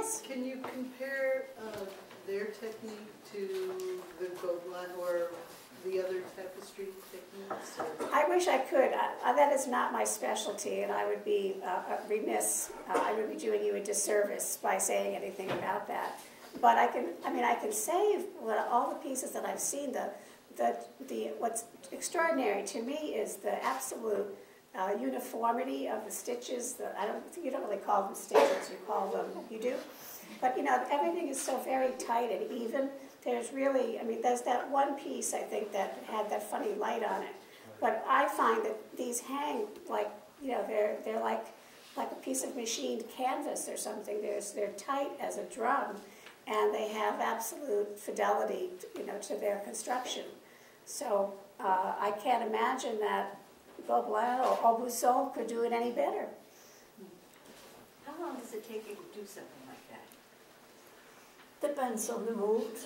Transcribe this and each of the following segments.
Yes. Can you compare their technique to the Gobelin or the other tapestry techniques? I wish I could. That is not my specialty, and I would be remiss. I would be doing you a disservice by saying anything about that. But I can say all the pieces that I've seen. What's extraordinary to me is the absolute uniformity of the stitches. You don't really call them stitches. You call them, you do? But everything is so very tight and even. There's really, there's that one piece, I think, that had that funny light on it. But I find that these hang like, they're like a piece of machined canvas or something. They're tight as a drum, and they have absolute fidelity, to their construction. So I can't imagine that Gobelin or Aubusson could do it any better. How long does it take you to do something like that? Depends on the mood.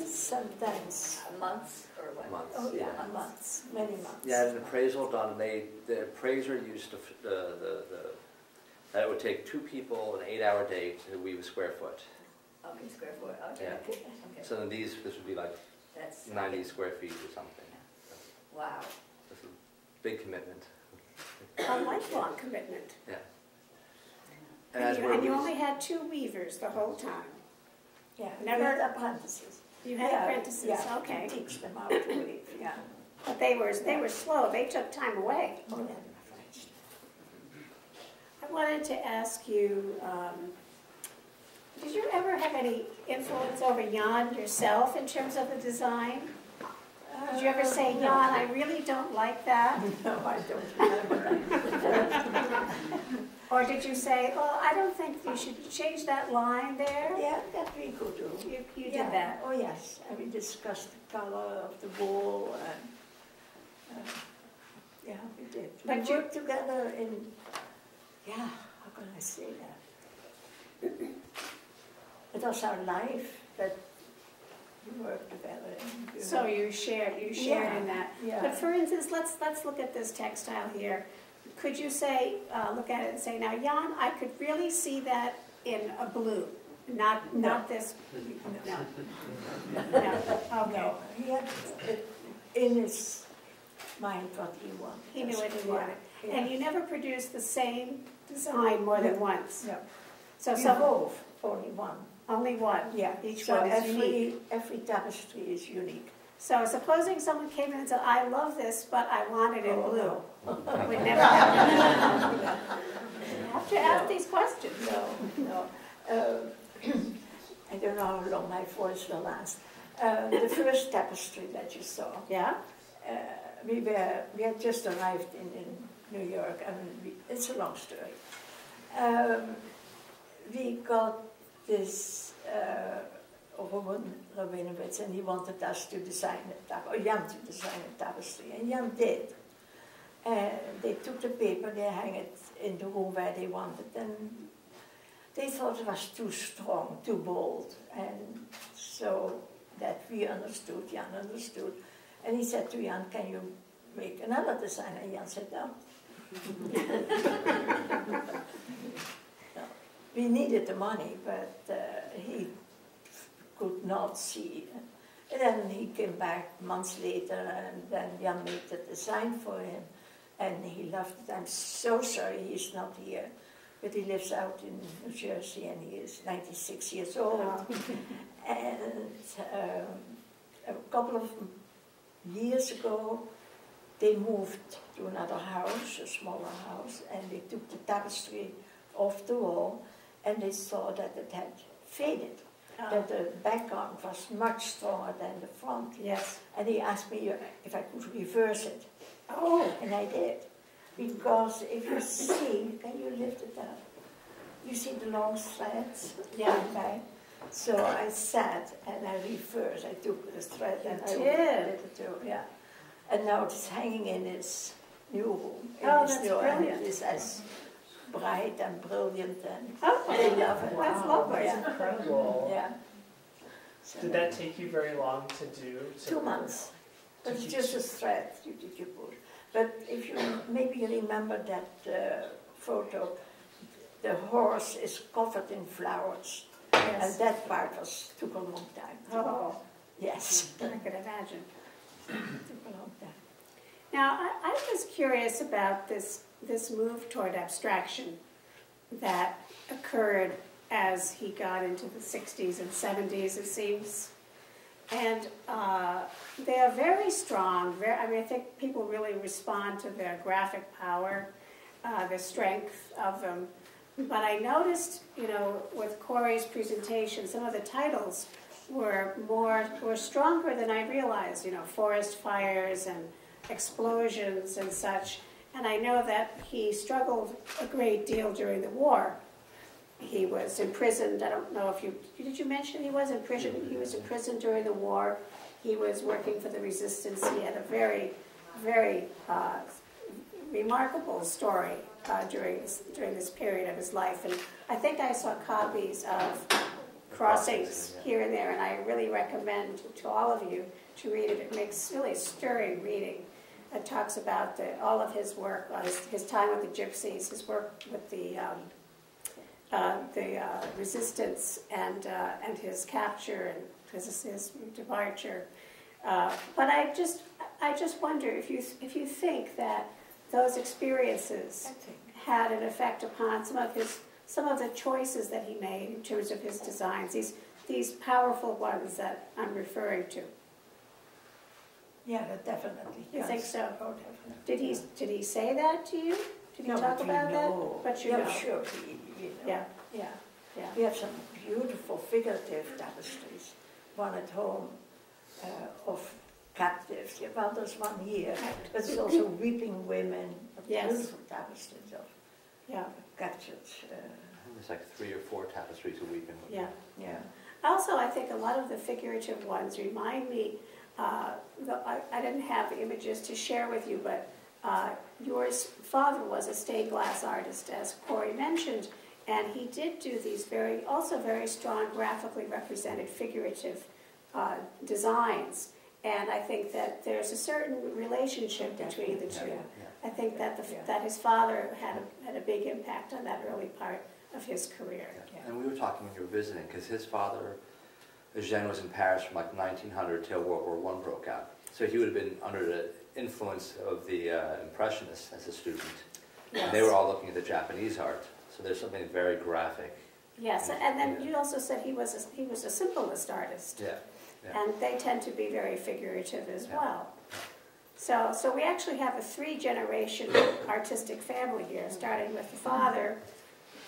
Sometimes Months or what? Months. Oh yeah, months, many months. Yeah, an appraisal done. The appraiser used to that it would take 2 people an 8-hour day to weave a square foot. Okay, square foot. Okay. Yeah. Okay. So then this would be like That's 90 square feet or something. wow. It's a big commitment. A lifelong commitment. Yeah. And you only had 2 weavers the whole time. Yeah, Never we had apprentices. You had apprentices, yeah, okay. Teach them how to weave. Yeah. But they were slow. They took time away. Oh yeah, French. I wanted to ask you, did you ever have any influence over Jan yourself in terms of the design? Did you ever say, No. Jan, I really don't like that? No, I don't remember. Or did you say, oh, I don't think you should change that line there? Yeah, that we could do. You did that? Oh yes, and we discussed the color of the wool, and yeah, we did. But We worked together in, yeah, how can I say that? It was our life that we worked together in. So you shared in that. Yeah. But for instance, let's look at this textile here. Could you say, look at it and say, now Jan, I could really see that in a blue, not this. No. Okay. No, he had it in his mind what he wanted. He knew what he wanted. Yeah. And you never produced the same design more than once. No. So Both, only one. only one. Yeah. Each so one is unique. every tapestry is unique. So supposing someone came in and said, I love this, but I want it in blue. No. Would never happen. You have to ask these questions. No. I don't know how long my voice will last. The first tapestry that you saw. Yeah? We had just arrived in New York. It's a long story. We got this Roman Rabinowitz, and he wanted us to design Jan to design a tapestry, and Jan did. And they took the paper, they hang it in the room where they wanted, and they thought it was too strong, too bold, and so that we understood, Jan understood, and he said to Jan, can you make another design? And Jan said, no. No. We needed the money, but he could not see. And then he came back months later, and then Jan made the design for him, and he loved it. I'm so sorry he's not here, but he lives out in New Jersey, and he is 96 years old. And a couple of years ago, they moved to another house, a smaller house, and they took the tapestry off the wall, and they saw that it had faded. That the background was much stronger than the front. Yes. And he asked me if I could reverse it. Oh. And I did. Because if you see, can you lift it up? You see the long threads? Yeah. Okay. So I sat and I reversed. I took the thread and I did it too. Yeah. And now it's hanging in his new room. Oh, that's brilliant. It's as bright and brilliant, and Oh, they love it. that's lovely. Yeah. That's incredible. Yeah. So Did that take you very long to do? 2 months. But Did it's you just a thread you put. But if you maybe remember that photo, the horse is covered in flowers. And Yes. that part took a long time. Oh, Yes, I could imagine. took a long time. Now, I was curious about this move toward abstraction that occurred as he got into the 60s and 70s, it seems. And they are very strong. I mean, I think people really respond to their graphic power, the strength of them. But I noticed, you know, with Corey's presentation, some of the titles were stronger than I realized. You know, forest fires and explosions and such. And I know that he struggled a great deal during the war. He was imprisoned. I don't know if did you mention he was in prison? He was in prison during the war. He was working for the resistance. He had a very, very remarkable story during this period of his life. And I think I saw copies of Crossings here and there, and I really recommend to all of you to read it. It makes really stirring reading. It talks about all of his work, his time with the Gypsies, his work with the resistance, and his capture and his departure. But I just wonder if you think that those experiences had an effect upon some of the choices that he made in terms of his designs. These powerful ones that I'm referring to. Yeah, that definitely. You yes. think so? Oh, definitely. Did he say that to you? Did he No, talk but about we that? know. But you yeah, know. sure. We know. Yeah. Yeah. Yeah. We have some beautiful figurative tapestries. One at home of captives. Yeah, well, there's one here. But there's also weeping women. Yes. Beautiful tapestries of Yeah. captured. There's like 3 or 4 tapestries a week. Yeah. Yeah. Also, I think a lot of the figurative ones remind me, I didn't have images to share with you, but Yours' father was a stained glass artist, as Corey mentioned, and he did do these also very strong, graphically represented figurative designs. And I think that there's a certain relationship between the two. I think that that his father had a big impact on that early part of his career. Yeah. And we were talking when you were visiting, because his father, Eugène, was in Paris from like 1900 till World War I broke out. So he would have been under the influence of the Impressionists as a student. Yes. And they were all looking at the Japanese art. So there's something very graphic. Yes, and then you also said he was a symbolist artist. Yeah. Yeah. And they tend to be very figurative as Yeah. well. So we actually have a 3-generation artistic family here, starting with the father,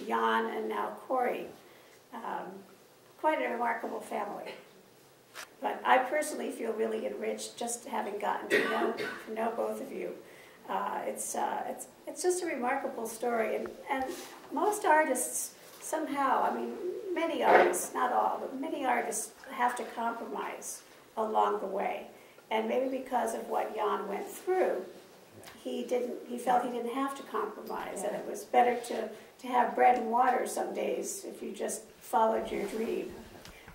Jan, and now Corey. Quite a remarkable family. But I personally feel really enriched just having gotten to know both of you. It's just a remarkable story, and most artists somehow, I mean, many artists, not all, but many artists have to compromise along the way. And maybe because of what Jan went through, he felt he didn't have to compromise, and it was better to have bread and water some days if you just followed your dream.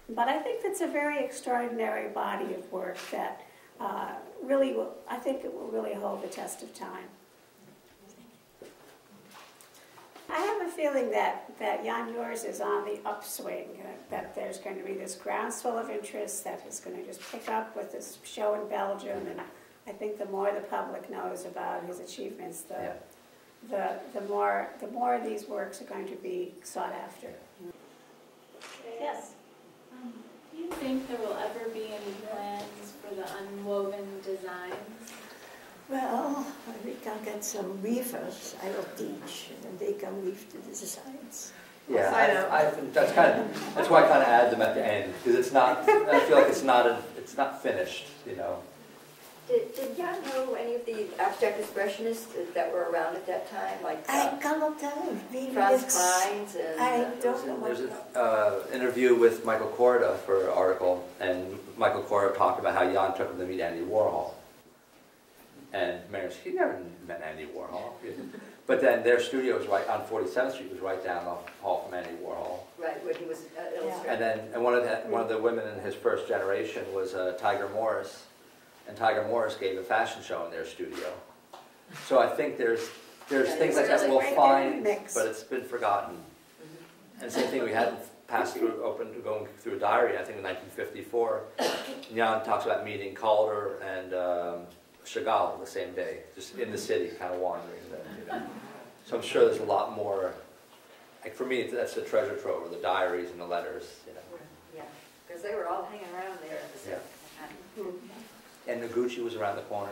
But I think that's a very extraordinary body of work that really will, I think it will really hold the test of time. I have a feeling that Jan Yoors is on the upswing, that there's going to be this groundswell of interest that is going to just pick up with this show in Belgium, and I think the more the public knows about his achievements, the more these works are going to be sought after. Yes? Do you think there will ever be any plans for the unwoven designs? Well, we can get some weavers. I will teach, and they can weave the designs. Yeah, that's why I kind of add them at the end, because it's not. I feel like it's not finished, you know. Did Jan know any of the abstract expressionists that were around at that time, like I cannot tell. Maybe Franz it's. Kleins and I don't know. There's an interview with Michael Korda for an article, and Michael Korda talked about how Jan took him to meet Andy Warhol. And Maris, he never met Andy Warhol. But then their studio was right on 47th Street, was right down the hall from Andy Warhol. right when he was illustrating. And one of the women in his first generation was Tiger Morris, and Tiger Morris gave a fashion show in their studio. So I think there's there's Yeah, things it's like that really we'll great find, mix. but it's been forgotten. And same thing, we had passed through, going through a diary, I think in 1954. Jan talks about meeting Calder and Chagall the same day, just in the city, kind of wandering there, you know. So I'm sure there's a lot more, like for me, that's the treasure trove, the diaries and the letters, you know. Yeah, because they were all hanging around there at the same time. And Noguchi was around the corner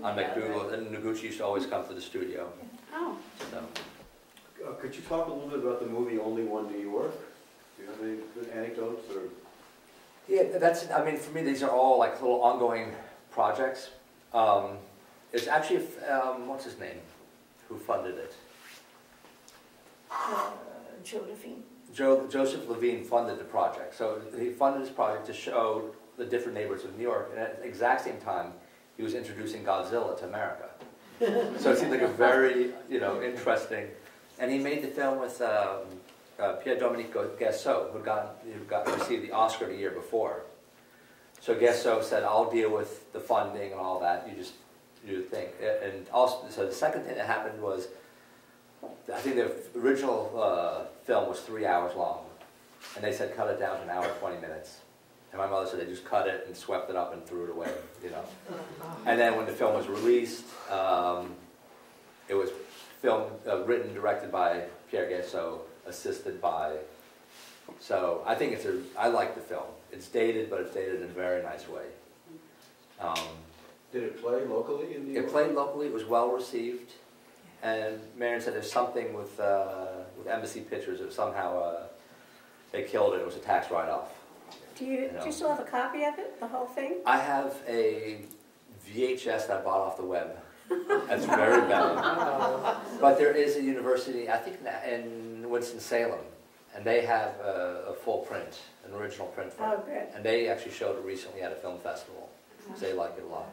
on McDougal, and Noguchi used to always come to the studio. Oh, So. Could you talk a little bit about the movie Only One New York? Do you have any good anecdotes or? Yeah, that's, I mean, for me, these are all like little ongoing projects. It's actually, what's his name, who funded it? Joe Levine. Joseph Levine funded the project. So he funded this project to show the different neighborhoods of New York, and at the exact same time, he was introducing Godzilla to America. So it seemed like a very, you know, interesting. And he made the film with Pierre Dominique Gassot, who received the Oscar the year before. So Gassot said, "I'll deal with the funding and all that. You just do the thing." And also, so the second thing that happened was, I think the original film was 3 hours long, and they said cut it down to an hour 20 minutes. And my mother said they just cut it and swept it up and threw it away, you know. And then when the film was released, it was filmed, written, directed by Pierre Gassot, assisted by. So I think I like the film. It's dated, but it's dated in a very nice way. Did it play locally in New York? It played locally. It was well received. And Marion said there's something with Embassy Pictures that somehow they killed it. It was a tax write-off. do you still have a copy of it, the whole thing? I have a VHS that I bought off the web. That's very bad. But there is a university, I think in Winston-Salem, and they have a full print, an original print for it. Oh, good. And they actually showed it recently at a film festival. So they like it a lot.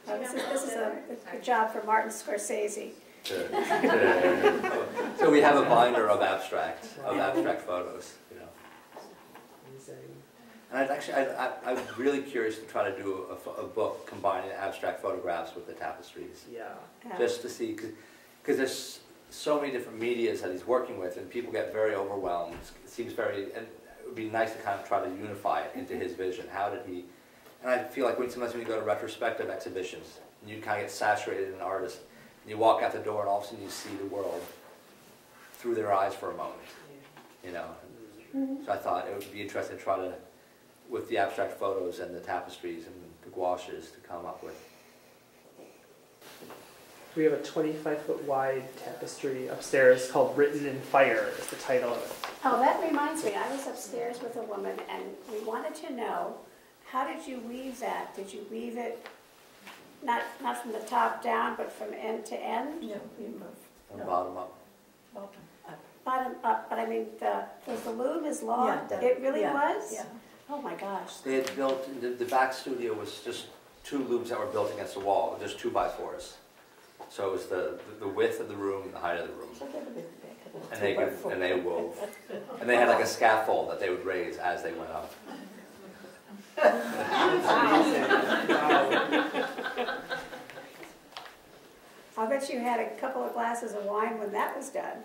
This is a job for Martin Scorsese. So we have a binder of abstract photos, you know. Amazing. And I'm really curious to try to do a book combining abstract photographs with the tapestries, Yeah. just to see, because there's so many different medias that he's working with, and people get very overwhelmed. It seems and it would be nice to kind of try to unify it into his vision. How did he? And I feel like sometimes when you go to retrospective exhibitions, and you kind of get saturated in an artist, and you walk out the door, and all of a sudden you see the world through their eyes for a moment, you know. So I thought it would be interesting to try to, with the abstract photos and the tapestries and the gouaches, to come up with. We have a 25-foot wide tapestry upstairs called Written in Fire is the title of it. Oh, that reminds me, I was upstairs with a woman and we wanted to know, how did you weave that? Did you weave it not from the top down, but from end to end? No, we move. From No. bottom up. Bottom up. Bottom up, but I mean, was the loom as long? Yeah, It really yeah, was? Yeah. Oh my gosh. They had built, the back studio was just 2 looms that were built against the wall, just 2x4s. So it was the width of the room and the height of the room. So get a bit back. And they wove. And they had like a scaffold that they would raise as they went up. I'll bet you had a couple of glasses of wine when that was done.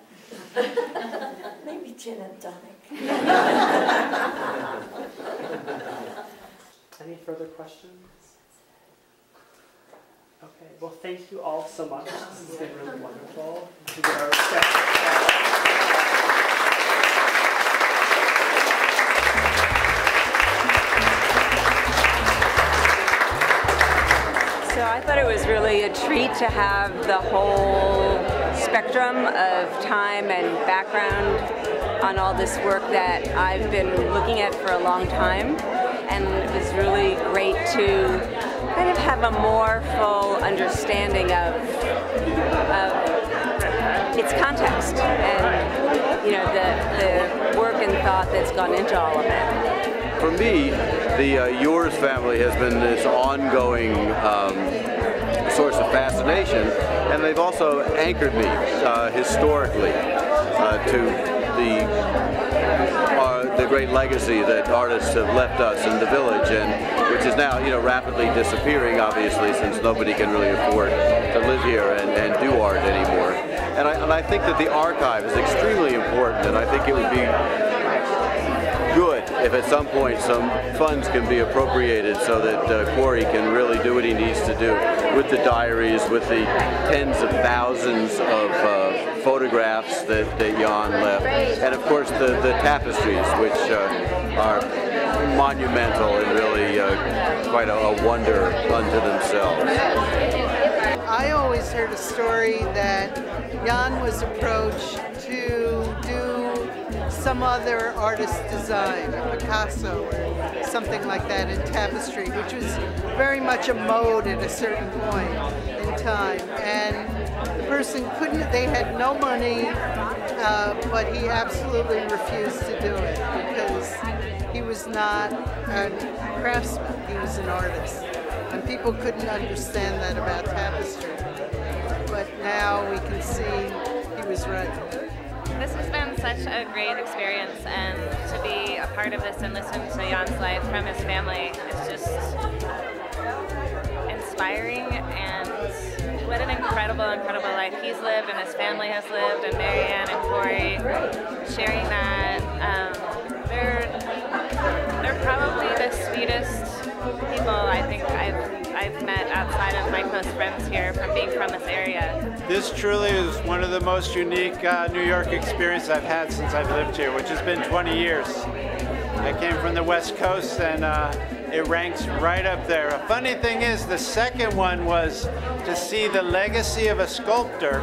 Maybe gin and tonic. Any further questions? Okay, well, thank you all so much. This has been really wonderful. To get our So I thought it was really a treat to have the whole spectrum of time and background on all this work that I've been looking at for a long time. And it was really great to kind of have a more full understanding of its context and, you know, the work and thought that's gone into all of it. For me, the Yoors family has been this ongoing source of fascination, and they've also anchored me historically to the great legacy that artists have left us in the village, and which is now, you know, rapidly disappearing, obviously, since nobody can really afford to live here and do art anymore. And I think that the archive is extremely important, and I think it would be good if at some point some funds can be appropriated so that Corey can really do what he needs to do with the diaries, with the tens of thousands of photographs that Jan left, and of course the tapestries, which are monumental and really quite a wonder unto themselves. I always heard a story that Jan was approached to do some other artist's design, a Picasso or something like that in tapestry, which was very much a mode at a certain point in time. And the person couldn't, they had no money, but he absolutely refused to do it because he was not a craftsman, he was an artist. And people couldn't understand that about tapestry. But now we can see he was right. This has been such a great experience, and to be a part of this and listen to Jan's life from his family is just inspiring, and what an incredible, incredible life he's lived and his family has lived, and Marianne and Corey sharing that. They're probably the sweetest people I think I've met outside of my close friends here from being from this area. This truly is one of the most unique New York experiences I've had since I've lived here, which has been 20 years. I came from the West Coast, and it ranks right up there. A funny thing is, the second one was to see the legacy of a sculptor,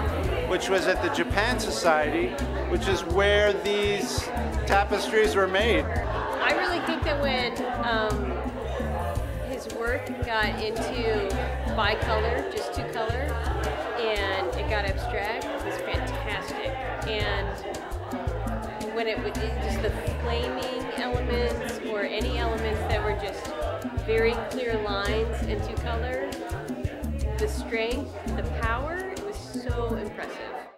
which was at the Japan Society, which is where these tapestries were made. I really think that when his work got into bicolor, just two color, and it got abstract, it was fantastic. And when it was just the flaming elements or any elements that were just very clear lines and two color, the strength, the power, it was so impressive.